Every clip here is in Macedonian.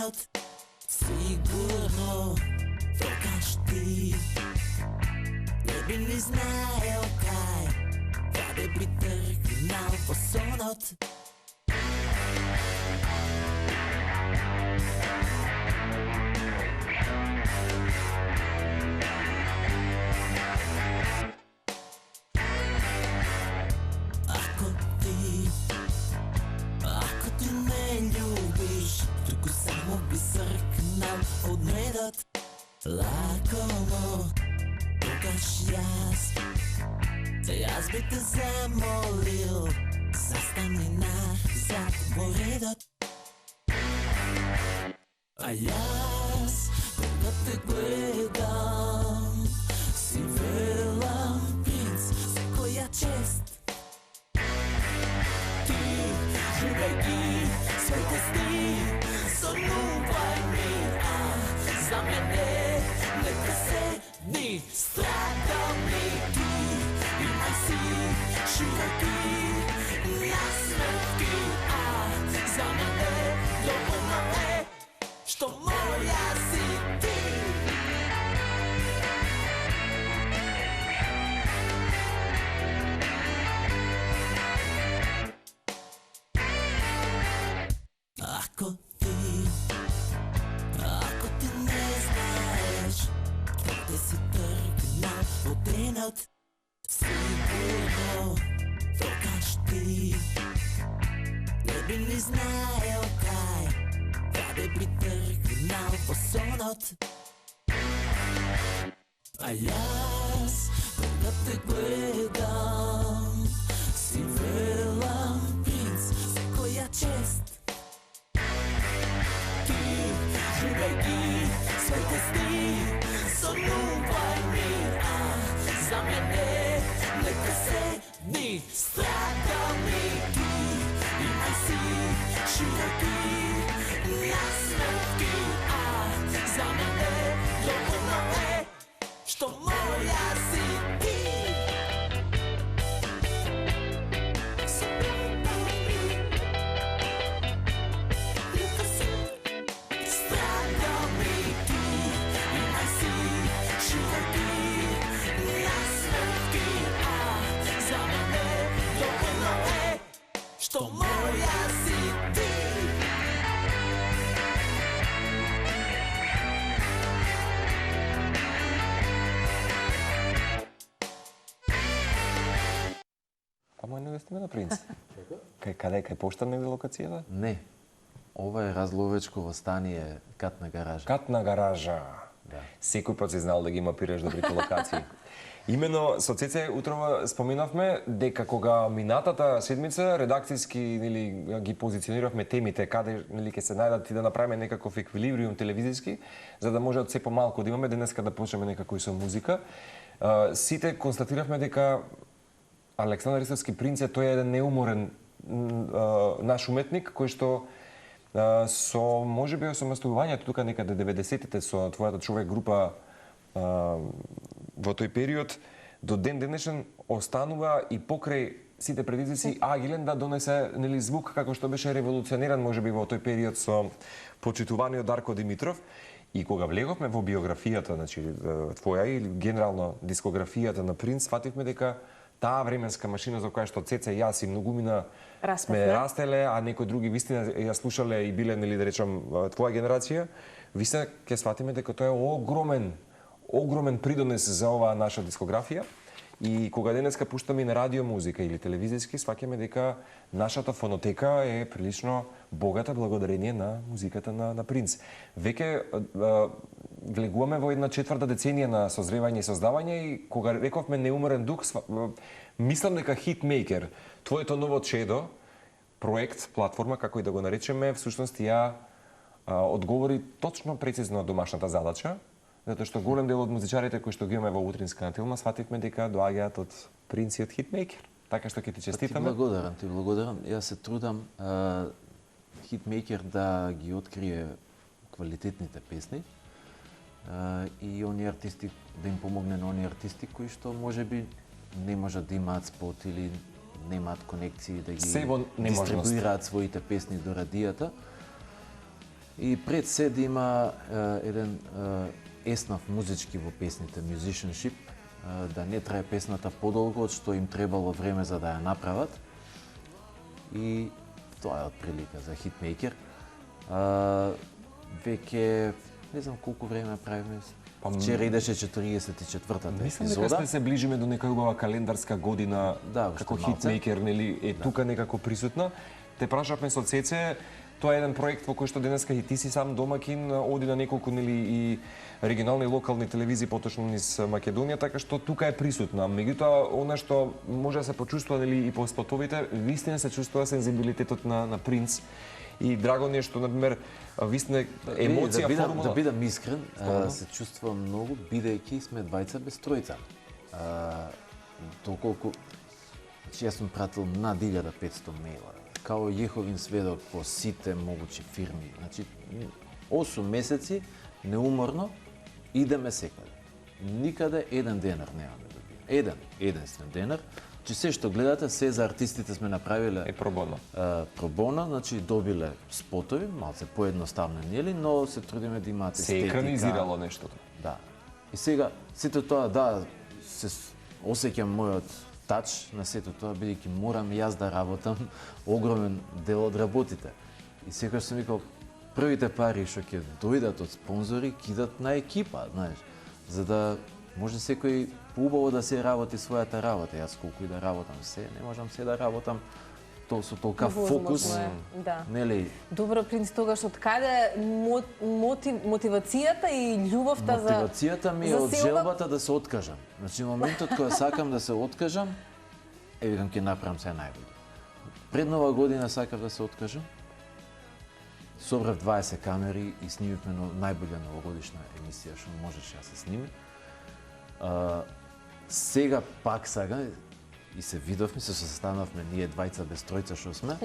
денот. Сигурно тогаш ти не би ни знаел каде би тргнал во сонот. Ако ти не љубиш, туку само би сркнал од медот. Лакомо, тогаш јас би те замолил, застани назад во редот. А јас, кога те гледам, си велам принц, секоја чест. Ти, живеј ги своите сни, сонувај ми, за мене нека се дни страдални. Ти имај си широки насметки, за мене доволно е што моја си ти. Ако ти не знаеш каде си тргнал во денот, сигурно тогаш ти не би ни знаел каде би тргнал во сонот. А јас, кога те гледам, си велам принц, секоја чест. Живеј ги своите сни, сонувај ми, за мене нека се дни страдални. Ти имај си широки насметки, за мене доволно е што моја си ти. Што моја си ти. Камо не сте на принц? Кај пошта негде локацијата? Не. Ова е Разловечково стание, катна гаража. Катна гаража. Да. Секој пат си знал да ги мапираш добрите локации. Имено со Цеце утрова споменавме дека кога минатата седмица редакцијски ги позициониравме темите каде ќе се најдат и да направиме некаков еквилибриум телевизиски, за да може од се помалку да имаме денеска да почнеме некако и со музика. Сите констатиравме дека Александар Ристовски принц е тој еден неуморен наш уметник кој што со можеби со настојувањето тука некаде 90-тите со твојата човек група во тој период до ден денешен останува и покрај сите предизвици агилен да донесе звук како што беше револуциониран можеби во тој период со почитуваниот Дарко Димитров. И кога влеговме во биографијата, значи твоја или генерално дискографијата на принц, фативме дека таа временска машина за која што Цеце и јас и многумина сме растеле, а некои други вистина ја слушале и биле, да речам, твоја генерација, вистина ќе сватиме дека тоа е огромен придонес за оваа наша дискографија. И кога денеска пуштаме на радио музика или телевизиски, сваќаме дека нашата фонотека е прилично богата благодарение на музиката на принц. Веќе влегуваме во една четврта деценија на созревање и создавање и кога рековме неуморен дух, мислам дека Хитмейкер, твоето ново чедо, проект, платформа, како и да го наречеме, всушност ја одговори точно прецизно на домашната задача, затоа што голем дел од музичарите кои што ги имаме во утринска антилма свативме дека доаѓаат од принц и од Хитмейкер. Така што ќе ти честитаме. Ти благодарам. Јас се трудам Хитмейкер да ги открие квалитетните песни и оние артисти, да им помогне на оние артисти кои што можеби не можат да имаат спот или немаат конекции да ги дистрибуираат своите песни до радијата. И пред се да има еден еснав музички во песните, musicianship, да не трае песната подолго од што им требало време за да ја направат. И тоа е отприлика за хитмейкер. Веќе не знам колку време правиме. Вчера идеше 44-та Мислам епизода. дека се ближиме до нека убава календарска година, Да, како уште малце. хитмейкер, нели, е тука некако присутна. Те прашавме со Цеце, тоа е еден проект во кој што денеска и ти си сам домакин, оди на неколку, нели, и регионални и локални телевизии, поточно низ Македонија, така што тука е присутна. Меѓутоа, она што може да се почувствува, нели, и по спотовите, вистина се чувствува сензибилитетот на Принц. И драго ми е што, например, вистина емоција, да бидам искрен, се чувствувам многу, бидејќи сме двајца без тројца. Доколку, јас сум пратил над 1500 мејла, као Јеховин сведок по сите могучи фирми. Значи, 8 месеци, неуморно, идеме секаде. Никаде еден денар немаме добија. Единствен денар. Че се што гледате, се за артистите сме направиле пробоно. Пробоно, значи добиле спотови, малце поедноставно нели, но се трудиме да имаат естетика. Се екранизирало нештото. Да. И сега сето тоа се осеќам мојот тач на сето тоа, бидејќи морам јас да работам огромен дел од работите. И секогаш сум викал, првите пари што ќе дојдат од спонзори кидат на екипа, знаеш, за да може секој поубаво да се работи својата работа. Јас колку и да работам се, не можам се да работам со толка фокус. Да. Нели? Добро, Принц, тогаш од каде мотивацијата и љубовта за Мотивацијата ми е од желбата да се откажам. Значи, моментот кога сакам да се откажам, викам ќе направам се најбоље. Пред Нова година сакав да се откажам. Собрав 20 камери и снимивме најбоља новогодишна емисија што можеше да се сними. Сега пак сакам и се видовме, се состанавме ние двајца без тројца што сме.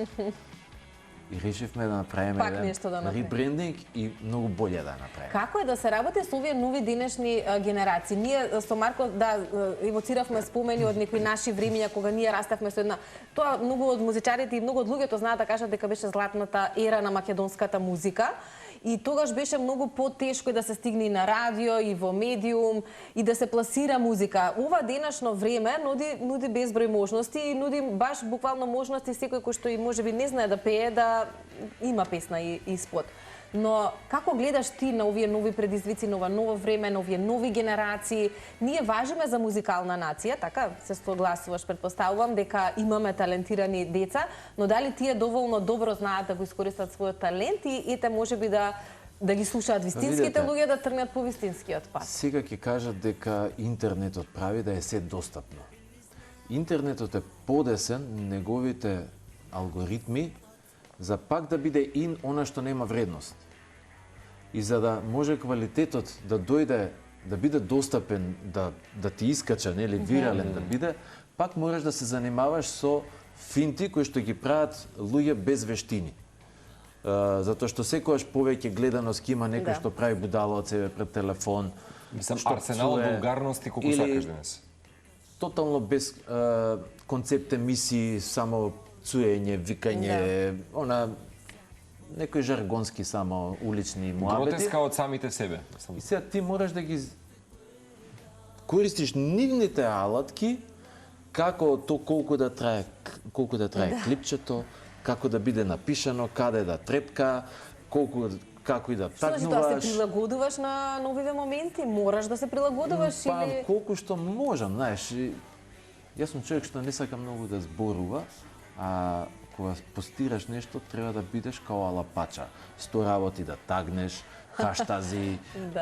И решивме да направиме еден ребрендинг и многу боле да направиме. Како е да се работи со овие нови денешни генерации? Ние со Марко евоциравме спомени од некои наши времиња кога ние раставме со една. Тоа многу од музичарите и многу од луѓето знаат да кажат дека беше златната ера на македонската музика. И тогаш беше многу потешко да се стигне и на радио, и во медиум, и да се пласира музика. Ова денешно време нуди безброј можности и нуди баш буквално можности секој кој што и можеби не знае да пее да има песна и спот. Но како гледаш ти на овие нови предизвици, на ова ново време, на овие нови генерации? Ние важиме за музикална нација, така се согласуваш, претпоставувам дека имаме талентирани деца, но дали тие доволно добро знаат да го искористат својот талент и ете можеби да ги слушаат вистинските луѓе, да тргнат по вистинскиот пат? Сега ќе кажат дека интернетот прави да е се достапно. Интернетот е подесен, неговите алгоритми, за пак да биде ин она што нема вредност. И за да може квалитетот да дојде, да биде достапен, да ти искача, нели, вирален да биде, пак мораш да се занимаваш со финти кои што ги прават луѓе без вештини. Затоа што секогаш повеќе гледаност ќе има некој што прави будала од себе пред телефон. Мислам, арсенал од вулгарности колку сакаш денес. Тотално без концепт емисии, само цуење, викање, некои жаргонски само улични муабети. Гротеска од самите себе. И сега ти мораш да ги користиш нивните алатки, како то колку да трае клипчето, како да биде напишано, каде да трепка, како и да тагнуваш. Што да се прилагодуваш на новите моменти? Мораш да се прилагодуваш или... Колку што можам, знаеш. Јас сум човек што не сака многу да зборува, а кога постираш нешто, треба да бидеш као алапача. 100 работи да тагнеш, хаштази,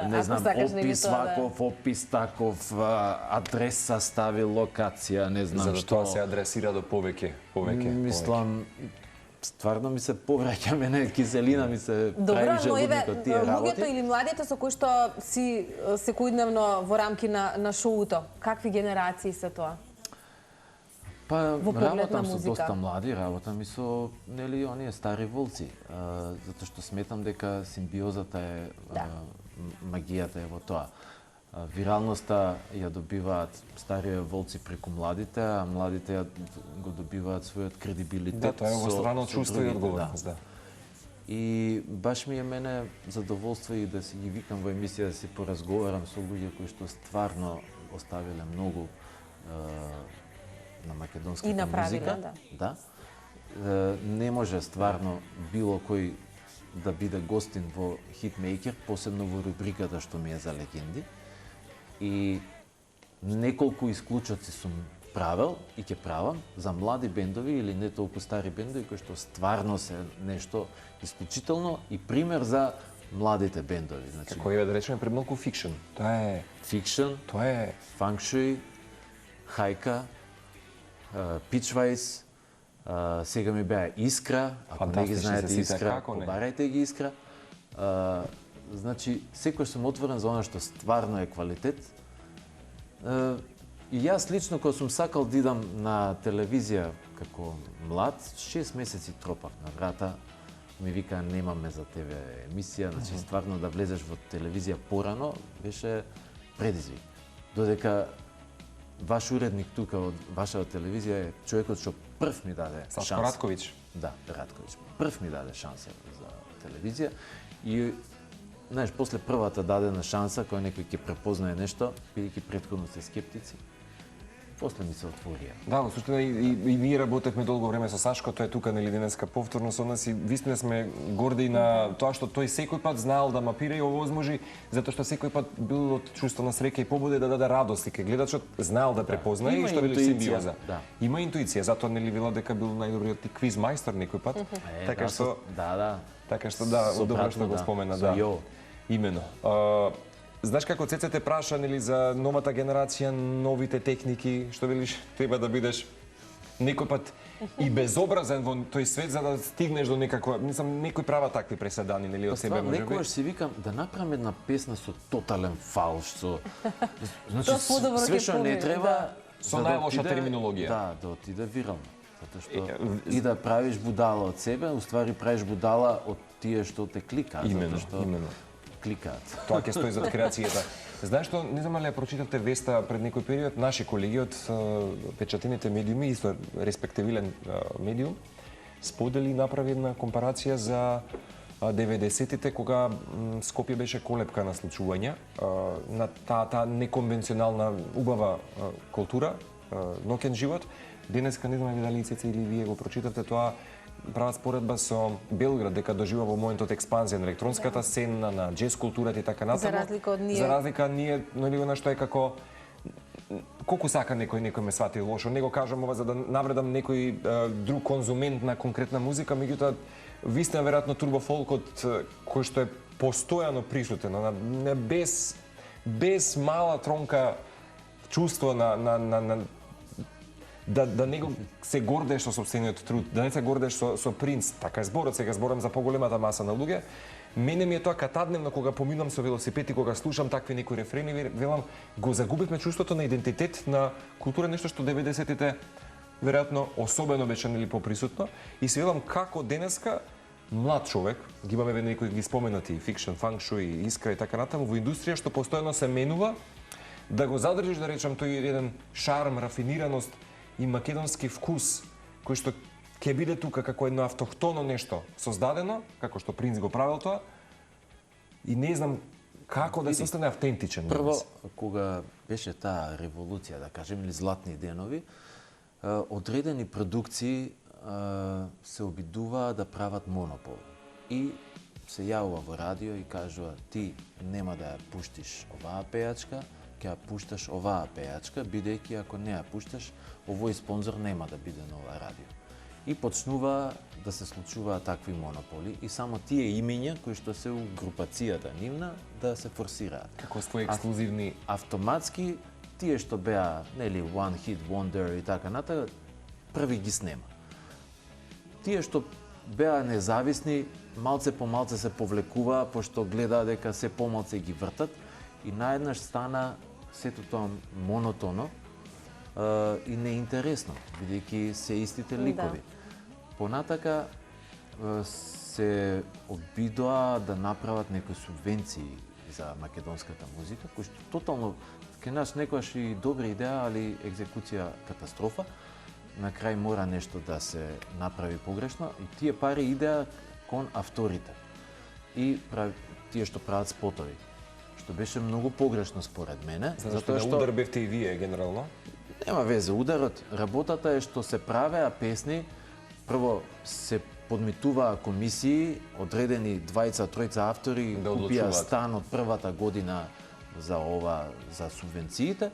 не знам, опис ваков, опис таков, адреса стави, локација, не знам што. За тоа се адресира до повеќе. Мислам, стварно ми се повраќа мене, киселина ми се прави желудник од тие работи. Луѓето или младите со кои што си секојдневно во рамки на шоуто, какви генерации се тоа? Па, работам со доста млади, работам и со, нели, оние стари волци, затоа што сметам дека симбиозата е, магијата е во тоа. Виралноста ја добиваат старите волци преку младите, а младите го добиваат својот кредибилитет. Да, тоа е обостранно чувство и одговорност, да. И баш ми е мене задоволство и да си ги викам во емисија да си поразговарам со луѓе кои што стварно оставиле многу на македонската И направиле, музика. Да. Не може стварно било кој да биде гостин во Хитмејкер, посебно во рубриката што ми е за легенди. И неколку исклучоци сум правел и ќе правам за млади бендови или не толку стари бендови кои што стварно се нешто исклучително и пример за младите бендови. Значи, Како е да речеме пред малку фикшн. Тоа е Fiction, тоа е Feng Shui, Хајка, Pitchwise, сега ми беа Искра, ако не ги Фантастични знаете се сите, Искра, како не? побарајте ги Искра. Значи, секој сум отворен за она што стварно е квалитет. И јас лично, кога сум сакал да идам на телевизија како млад, 6 месеци тропав на врата, ми вика немаме за тебе емисија, значи стварно да влезеш во телевизија порано беше предизвик. Додека ваш уредник тука од вашата телевизија е човекот што прв ми даде Сашко шанса. Ратковиќ. Да, Ратковиќ. Прв ми даде шанса за телевизија и знаеш, после првата дадена шанса кога некој ќе препознае нешто, бидејќи претходно се скептици, после ми се отворија. Да, во суштина и ние работевме долго време со Сашко, тој е тука нели денеска повторно со нас и вистина сме горди на тоа што тој секој пат знаел да мапира и овозможи, затоа што секој пат бил од чувство на среќа и побуда да даде радост и ке гледачот знаел да препознае Има и што велиш интуиција, симбиоза. да. Има интуиција, затоа нели вела дека бил најдобриот и квиз мајстор некој пат. Така да, што да. така што да, Со добро брат што му, го да. спомена, Со да. Јо. Имено. Знаеш како Цеце те праша нели за новата генерација, новите техники, што велиш, треба да бидеш некој пат и безобразен во тој свет за да стигнеш до некаква, мислам, некој права такви преседани нели од себе можеби. Некогаш си викам да направам една песна со тотален фалш, со значи Тоа подобро све ќе што не помине, треба да. Со за да најлоша отиде- терминологија. Да, да отиде вирално. Затоа што и да правиш будала од себе, уствари правиш будала од тие што те кликаат, Имено, затоа што имено. кликаат. Тоа ќе стои зад креацијата. Знаеш што, не знам дали ја прочитавте веста пред некој период, наши колеги од печатените медиуми, исто респективилен медиум, сподели и направи една компарација за 90-тите, кога Скопје беше колепка на случувања, на таа неконвенционална, убава култура, ноќен живот. Денеска, не знам дали Цеце или вие го прочитавте тоа, прават споредба со Белград, дека дожива во моментот експанзија на електронската сцена, на джез културата и така натаму. За разлика од ние. За разлика ние, нели она што е како колку сака некој ме свати лошо. Не го кажам ова за да навредам некој друг конзумент на конкретна музика, меѓутоа вистина веројатно турбофолкот кој што е постојано присутен, не без мала тронка чувство на да не го се гордеш со сопствениот труд, да не се гордеш со принц, така е зборот, сега зборам за поголемата маса на луѓе. Мене ми е тоа катадневно кога поминам со велосипед и кога слушам такви некои рефрени, велам, го загубивме чувството на идентитет на култура, нешто што 90-тите веројатно особено беше нели поприсутно и се велам како денеска млад човек, ги имаме некои ги споменати фикшн, фанк шуи, искра и така натаму во индустрија што постојано се менува, да го задржиш да речам тој еден шарм, рафинираност и македонски вкус кој што ќе биде тука како едно автохтоно нешто создадено, како што Принц го правил тоа, и не знам како да се остане автентичен. Прво, кога беше таа револуција, да кажем, или златни денови, одредени продукции се обидуваа да прават монопол. И се јавува во радио и кажува ти нема да ја пуштиш оваа пејачка, ќе ја пушташ оваа пејачка, бидејќи ако не ја пушташ, овој спонзор нема да биде на ова радио. И почнува да се случуваат такви монополи и само тие имиња кои што се у групацијата нивна да се форсираат. Како своји ексклузивни Автоматски тие што беа, нели, one hit wonder и така натаму, први ги снема. Тие што беа независни, малце по малце се повлекуваа, пошто гледаа дека се помалце ги вртат и наеднаш стана сето тоа монотоно и неинтересно, бидејќи се истите ликови. Понатака се обидоа да направат некои субвенции за македонската музика, кои што тотално кај нас некојаш и добра идеја, али екзекуција катастрофа. На крај мора нешто да се направи погрешно и тие пари идеа кон авторите и тие што прават спотови. Што беше многу погрешно според мене, Затоа што на удар бевте и вие генерално. Нема везе, ударот, работата е што се правеа песни, прво се подмитуваа комисии, одредени двајца, тројца автори, Да купија одлучуваат. стан од првата година за субвенциите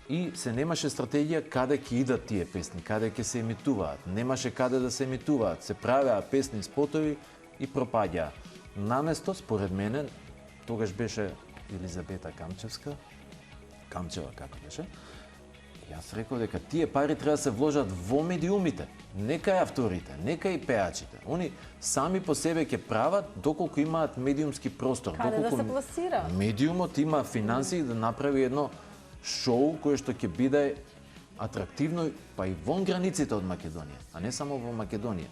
и се немаше стратегија каде ќе идат тие песни, каде ќе се емитуваат. Немаше каде да се емитуваат, се правеа песни, спотови и пропаѓаа. Наместо, според мене, тогаш беше Елизабета Камчева како беше, јас реков дека тие пари треба да се вложат во медиумите, не кај авторите, не кај пеачите. Они сами по себе ќе прават доколку имаат медиумски простор. Каде да доколку се пласира? Медиумот има финансии да направи едно шоу кое што ќе биде атрактивно па и вон границите од Македонија, а не само во Македонија.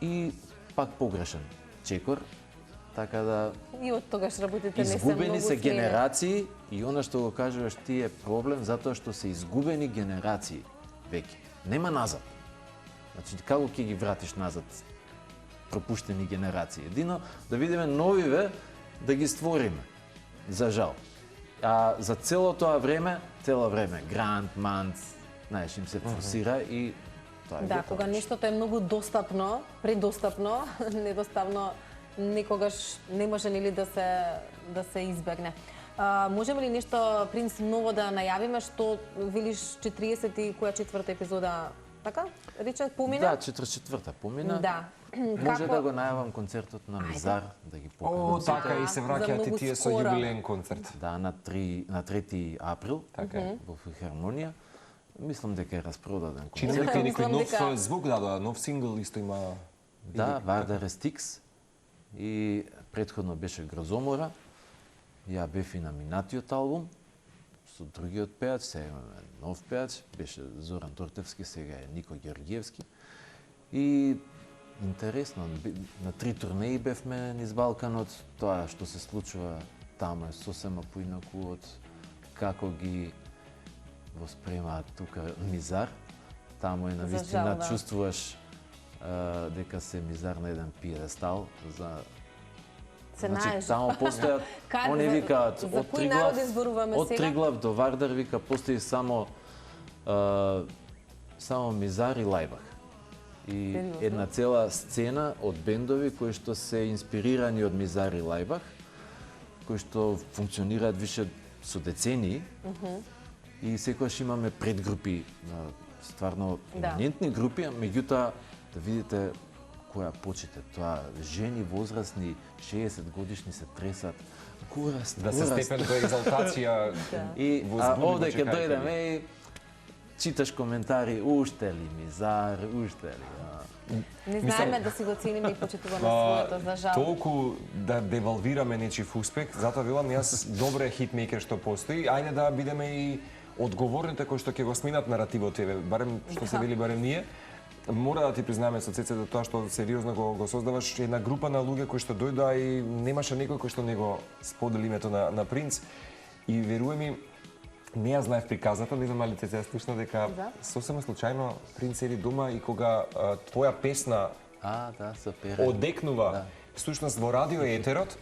И пак погрешен чекор, така да И од тогаш работите не се многу изгубени се смене. генерации и она што го кажуваш ти е проблем затоа што се изгубени генерации веќе. Нема назад. Значи како ќе ги вратиш назад пропуштени генерации? Едино да видиме новиве да ги створиме. За жал. А за цело време грант, мант, знаеш, им се форсира и тоа е Да, готово. кога нештото е многу достапно, предостапно, недоставно, некогаш не може нели да се избегне. Можеме ли нешто, Принц, ново да најавиме, што велиш 40 и која четврта епизода, така? Рече, помина? Да, 44-та помина. Да. Може да го најавам концертот на Мизар, да ги поканам. Така и се за враќаат и многу тие со скоро. јубилеен концерт. Да, на 3 април, Така е. во Филхармонија. Мислам дека е распродаден Чини концерт. дека некој Мислам нов дека- звук дадоа, нов сингл исто има. Да, Вардар Стикс и претходно беше Грозомора. Ја бев и на минатиот албум со другиот пеач, сега имаме нов пеач, беше Зоран Тортевски, сега е Нико Георгиевски. И интересно, на 3 турнеи бевме низ Балканот, тоа што се случува таму е сосема поинаку од како ги воспремаат тука Мизар. Таму е навистина жал, да. чувствуваш дека се Мизар на еден пиедестал за Се значи наеш. таму постојат они викаат за од кој народ изборуваме од сега? Триглав до Вардар вика постои само Мизар и Лајбах. И Сериозно? една цела сцена од бендови кои што се инспирирани од Мизар и Лајбах, кои што функционираат више со децении. И секогаш имаме предгрупи, стварно Да. еминентни групи, а меѓутоа да видите која почите, тоа жени возрастни 60 годишни се тресат. Гораст, Да се степен до екзалтација. И возбуди овде го ќе чекајте дојдеме ли? и читаш коментари, уште ли Мизар, уште ли. Не знаеме да си го цениме и почитуваме своето, за жал. Толку да девалвираме нечив успех, затоа велам јас добре хитмейкер што постои, ајде да бидеме и одговорните кои што ќе го сминат наративот еве, барем што се вели барем ние. Мора да ти признаеме со Цеце за тоа што сериозно го создаваш една група на луѓе кои што дојдоа и немаше некој кој што не го сподели името на Принц. И веруј ми, не ја знаев приказната, не знам дали Цеце ја слушна дека Да. сосема случајно Принц седи дома и кога твоја песна Да, супер. одекнува всушност во радио етерот,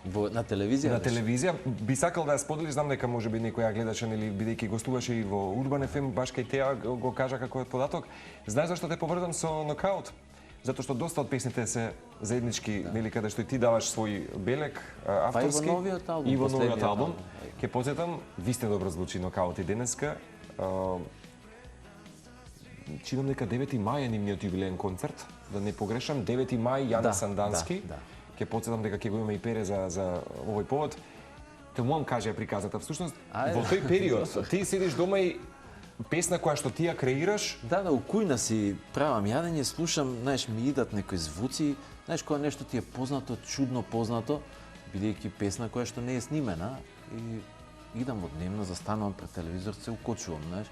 На телевизија. на беше. телевизија, би сакал да ја сподели, знам дека можеби некој ја гледаше или бидејќи гостуваше и во Урбан ФМ, баш кај теа го кажа како е податок. Знаеш зашто те поврзам со нокаут? Затоа што доста од песните се заеднички, нели каде што и ти даваш свој белек авторски. Па и во новиот албум, И во новиот последниот албум. албум. Ќе потсетам, вистина добро звучи нокаут и денеска. Чинам дека 9 мај е нивниот јубилеен концерт, да не погрешам, 9 мај Јане Да, Сандански. да. Ќе потсетам дека ќе го имаме и Пере за овој повод. Те му кажа приказата. Всушност, Ајде. во тој период, ти седиш дома и песна која што ти ја креираш, Да, у кујна си правам јадење, слушам, знаеш, ми идат некои звуци, знаеш, кога нешто ти е познато, чудно познато, бидејќи песна која што не е снимена, и идам во дневно, застанувам пред телевизор, се укочувам, знаеш.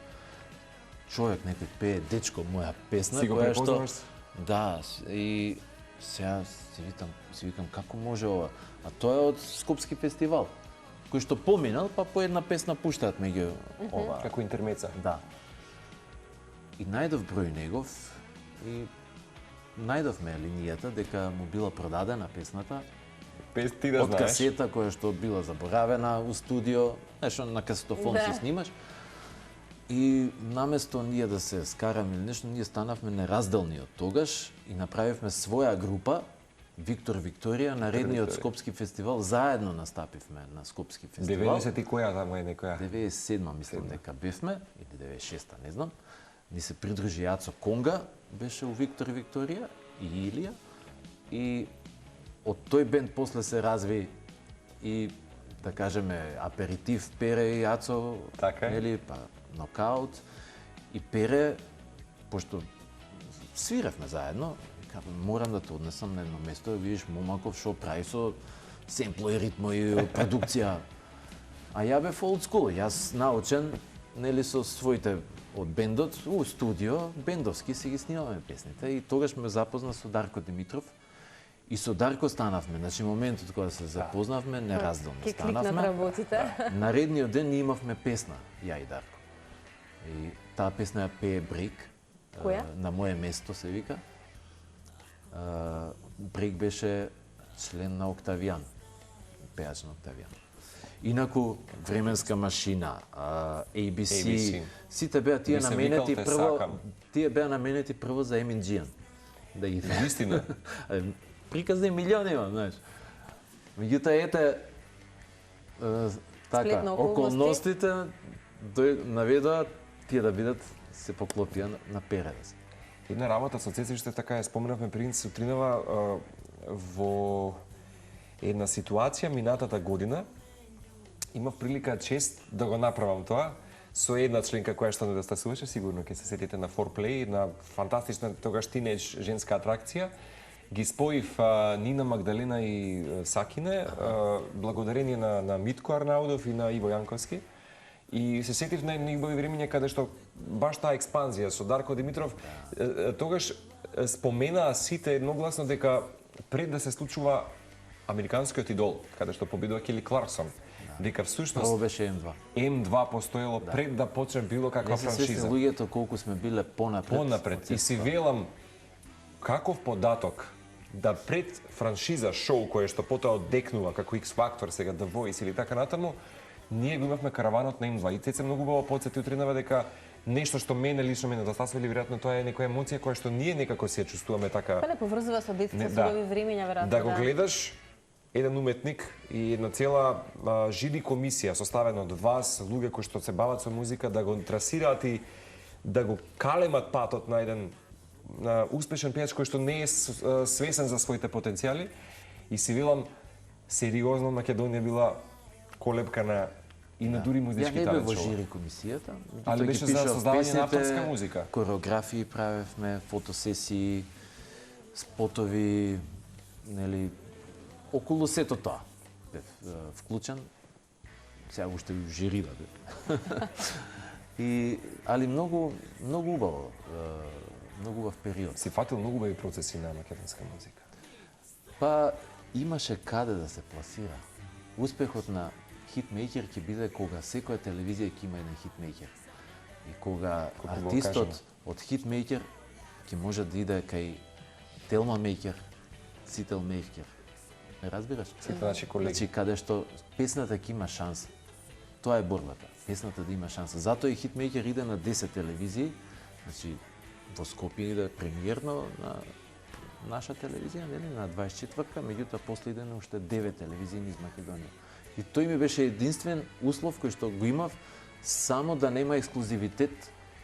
Човек некој пее дечко моја песна, Си го која што препознаваш? да, и сега си викам како може ова, а тоа е од Скопски фестивал, кој што поминал, па по една песна пуштаат меѓу ова. како интермеца. Да. И најдов број негов и најдовме линијата дека му била продадена песната Без ти да од знаеш. касета која што била заборавена у студио, нешто на касетофон Да. ќе снимаш. И наместо ние да се скараме или нешто, ние станавме неразделни од тогаш и направивме своја група, Виктор Викторија, на редниот Викторија. Скопски фестивал, заедно настапивме на Скопски фестивал. 90 и која таму е некоја? 97 мислам дека бевме, или 96-та, не знам. Ни се придружи Јацо Конга, беше у Виктор Викторија и Илија. И од тој бенд после се разви и, да кажеме, аперитив Пере и Јацо, Така е. нели, па нокаут. И Пере, пошто свиревме заедно, кажам, морам да те однесам на едно место, да видиш момаков шо прави со семпло и ритмо и продукција. А ја бев old school, јас научен, нели, со своите од бендот, у студио, бендовски си ги снимаме песните. И тогаш ме запозна со Дарко Димитров. И со Дарко станавме, значи моментот кога се запознавме, неразделно Ке кликнат станавме. работите. Наредниот ден ние имавме песна, ја и Дарко. И таа песна ја пее Брейк. Која? На мое место се вика. Брейк беше член на Октавијан, пеач на Октавијан. Инаку временска машина, ABC, ABC. сите беа тие Би се наменети викал, те прво, сакам. тие беа наменети прво за Емин Џијан. Да ги Вистина. приказни милиони има, знаеш. Меѓутоа ете така, Сплет на околности. околностите наведоа тие да бидат се поклопија на Пере. Една работа со Цеци што така ја споменавме принц сутринава во една ситуација минатата година имав прилика чест да го направам тоа со една членка која што недостасуваше, сигурно ќе се сетите на Foreplay, на фантастична тогаш тинејдж женска атракција. Ги споив Нина Магдалена и Сакине, благодарение на Митко Арнаудов и на Иво Јанковски. И се сетив на нејубави времиња каде што баш таа експанзија со Дарко Димитров, тогаш споменаа сите едногласно дека пред да се случува Американскиот идол, каде што победува Кели Кларксон, дека всушност Прво беше М2. М2 постоело пред да почне било каква Не се свесни франшиза. луѓето колку сме биле понапред. Понапред. И си велам каков податок да пред франшиза шоу кое што потоа одекнува како X Factor, сега The Voice или така натаму, ние го имавме караванот на М2 и Цеца многу убаво потсети утринава дека нешто што мене лично ме недостасува или веројатно тоа е некоја емоција која што ние некако се ја чувствуваме така. Па не поврзува со децата, Не, со да. овие времиња, веројатно. Да го гледаш еден уметник и една цела жири комисија составена од вас, луѓе кои што се бават со музика, да го трасираат и да го калемат патот на еден успешен пејач кој што не е свесен за своите потенцијали. И си велам, сериозно Македонија била колебка на и на дури музички Ја не бе талент во шоу. жири комисијата. Али Тој ги беше за пишав создавање на песните, авторска музика. Кореографии правевме, фотосесии, спотови, нели, околу сето тоа. Бев вклучен, сега уште и жири да бев. Али многу убаво, многу убав период. Си фатил многу убави процеси на македонска музика. Па имаше каде да се пласира. Успехот на хитмейкер ќе биде кога секоја телевизија ќе има еден хитмейкер. И кога Колку го артистот кажеме. од хитмейкер ќе може да иде кај Телма мейкер, Цител мейкер. Не разбираш? Сите наши колеги. Значи каде што песната ќе има шанса. Тоа е борбата. Песната да има шанса. Затоа и хитмейкер иде на 10 телевизии. Значи во Скопје иде премиерно на наша телевизија, нели, на 24-ка, меѓутоа после иде на уште 9 телевизии низ Македонија. И тој ми беше единствен услов кој што го имав, само да нема ексклузивитет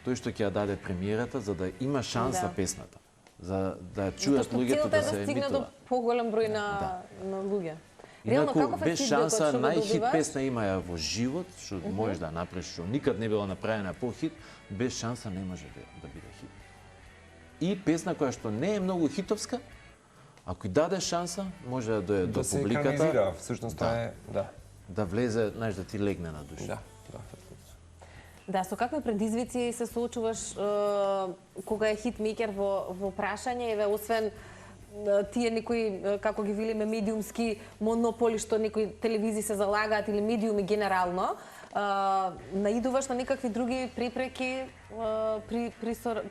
тој што ќе ја даде премиерата, за да има шанса Да. песната, за да ја чујат луѓето да се стигне до емитува. поголем број на луѓе. Реално, Инаку каков е без фидбекот шанса што го најхит добиваш? песна има ја во живот, што можеш да направиш, што никад не била направена по-хит, без шанса не може да биде хит. И песна која што не е многу хитовска, ако ја даде шанса, може да дојде до Да се публиката, екранизира, всушност тоа е, да. да влезе, знаеш, да ти легне на душа. Да, да. Да, со какви предизвици се соочуваш кога е хитмейкер во прашање, еве освен тие некои, како ги велиме, медиумски монополи што некои телевизии се залагаат или медиуми генерално, наидуваш на некакви други препреки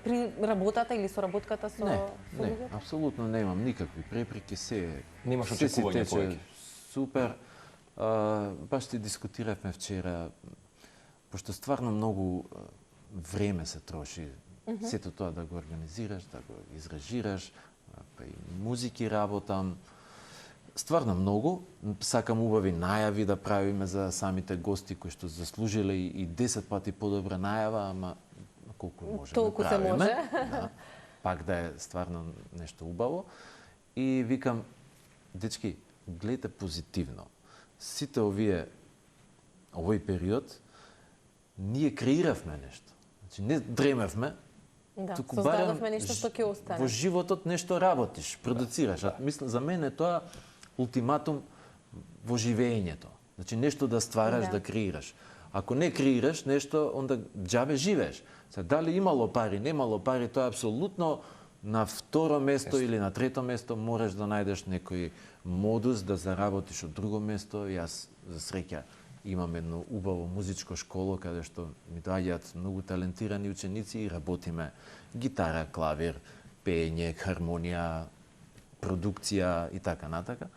при работата или соработката со Не, луѓето? апсолутно немам никакви препреки, Немаш се си очекување тече повеќе. супер. Баш ти дискутиравме вчера, пошто стварно многу време се троши. Сето тоа да го организираш, да го изрежираш, па и музики работам. Стварно многу. Сакам убави најави да правиме за самите гости кои што заслужиле и 10 пати подобра најава, ама колку може Толку да се правиме. може. Да, пак да е стварно нешто убаво. И викам, дечки, гледате позитивно. Сите овој период, ние креиравме нешто. Значи, не дремевме, Да, туку создадовме барем нешто што ќе остане. во животот нешто работиш, продуцираш. Мислам, за мене тоа ултиматум во живеењето. Значи нешто да ствараш, да креираш. Ако не креираш нешто, онда џабе живееш. Се дали имало пари, немало пари, тоа е апсолутно на второ место или на трето место можеш да најдеш некој модус да заработиш од друго место. Јас за среќа имам едно убаво музичко школо каде што ми доаѓаат многу талентирани ученици и работиме гитара, клавир, пеење, хармонија, продукција и така натака,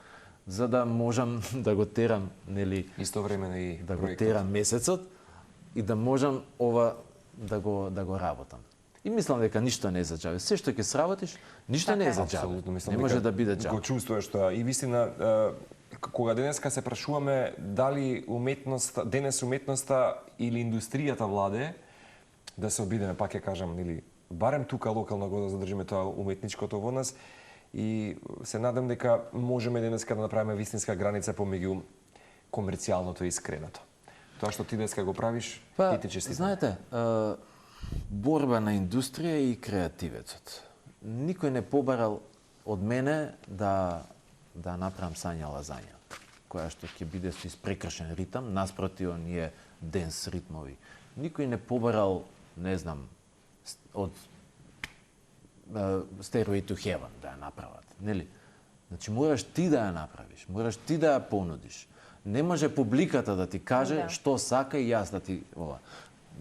за да можам да го терам, нели, Истовремено и да го проектот. терам месецот и да можам ова да го работам. И мислам дека ништо не е за џабе. Се што ќе сработиш, ништо не е за џабе. Апсолутно, мислам Не може дека да биде Го џабе. чувствуваш тоа. И вистина, кога денеска се прашуваме дали денес уметноста или индустријата владе, да се обидеме, пак ќе кажам, или барем тука локално го да задржиме тоа уметничкото во нас, и се надам дека можеме денеска да направиме вистинска граница помеѓу комерцијалното и искреното. Тоа што ти денеска го правиш, ти ти честитам. Знаете, борба на индустрија и креативецот. Никој не побарал од мене да направам сања лазања, која што ќе биде со испрекршен ритам, наспроти оние денс ритмови. Никој не побарал, не знам, од Stairway to Heaven да ја направат, нели? Значи мораш ти да ја направиш, мораш ти да ја понудиш. Не може публиката да ти каже што сака и јас да ти ова.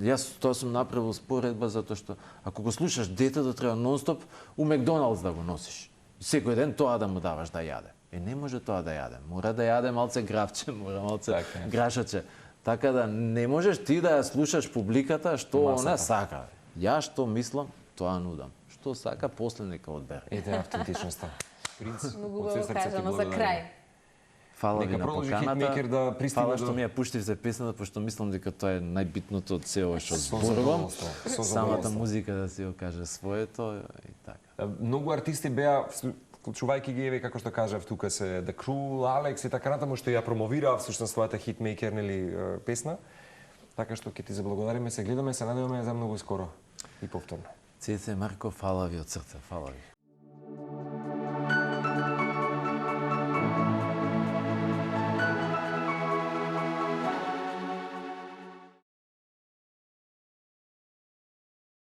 Јас тоа сум направил споредба затоа што ако го слушаш детето треба нонстоп у Макдоналдс да го носиш. Секој ден тоа да му даваш да јаде. Не може тоа да јаде. Мора да јаде малце гравче, мора малце грашаче. Така да не можеш ти да ја слушаш публиката што она сака. Јас што мислам, тоа нудам. Што сака, после нека одбере. Ете автентичноста. Принц, Многу од убаво се срце ти кажано за благодарам. крај. Фала ви Нека на продолжи поканата. Хитмејкер да пристигне Фала до- што ми ја пуштив за песната, пошто мислам дека тоа е најбитното од се ова што Со зборувам. задоволство, со Самата задоволство. музика да си го каже своето и така. Многу артисти беа, чувајќи ги еве како што кажав тука се The Crew, Алекс и така натаму што ја промовираа всушност својата Хитмејкер нели песна. Така што ќе ти заблагодариме, се гледаме, се надеваме за многу скоро и повторно. Цеце, Марко, фала ви од срце, фала ви.